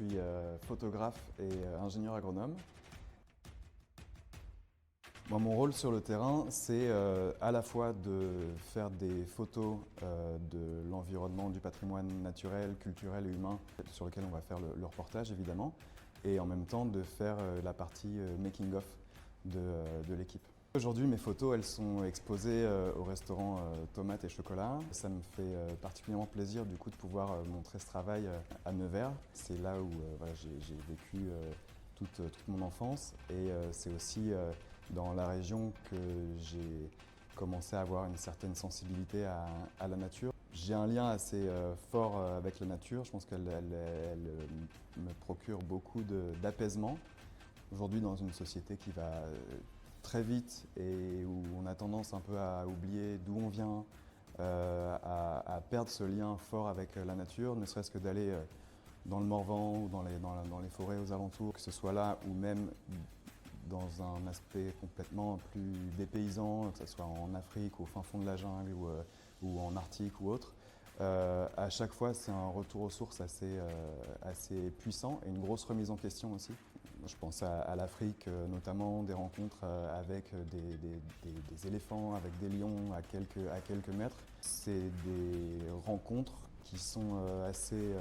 suis photographe et ingénieur agronome. Moi, mon rôle sur le terrain, c'est à la fois de faire des photos de l'environnement, du patrimoine naturel, culturel et humain sur lequel on va faire le reportage évidemment, et en même temps de faire la partie making-of de l'équipe. Aujourd'hui, mes photos, elles sont exposées au restaurant Tomates et Chocolat. Ça me fait particulièrement plaisir du coup de pouvoir montrer ce travail à Nevers. C'est là où voilà, j'ai vécu toute mon enfance et c'est aussi dans la région que j'ai commencé à avoir une certaine sensibilité à la nature. J'ai un lien assez fort avec la nature. Je pense qu'elle me procure beaucoup d'apaisement. Aujourd'hui, dans une société qui va très vite et où on a tendance un peu à oublier d'où on vient, à perdre ce lien fort avec la nature, ne serait-ce que d'aller dans le Morvan ou dans les forêts aux alentours, que ce soit là ou même dans un aspect complètement plus dépaysant, que ce soit en Afrique, au fin fond de la jungle ou en Arctique ou autre. À chaque fois, c'est un retour aux sources assez puissant et une grosse remise en question aussi. Je pense à l'Afrique, notamment des rencontres avec des éléphants, avec des lions à quelques mètres. C'est des rencontres qui sont assez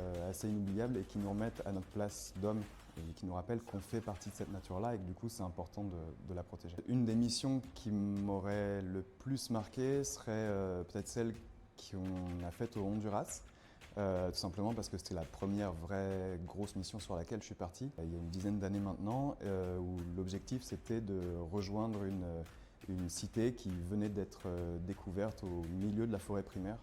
inoubliables et qui nous remettent à notre place d'homme et qui nous rappellent qu'on fait partie de cette nature-là et que du coup c'est important de la protéger. Une des missions qui m'aurait le plus marqué serait peut-être celle qu'on a faite au Honduras. Tout simplement parce que c'était la première vraie grosse mission sur laquelle je suis parti, il y a une dizaine d'années maintenant, où l'objectif c'était de rejoindre une cité qui venait d'être découverte au milieu de la forêt primaire.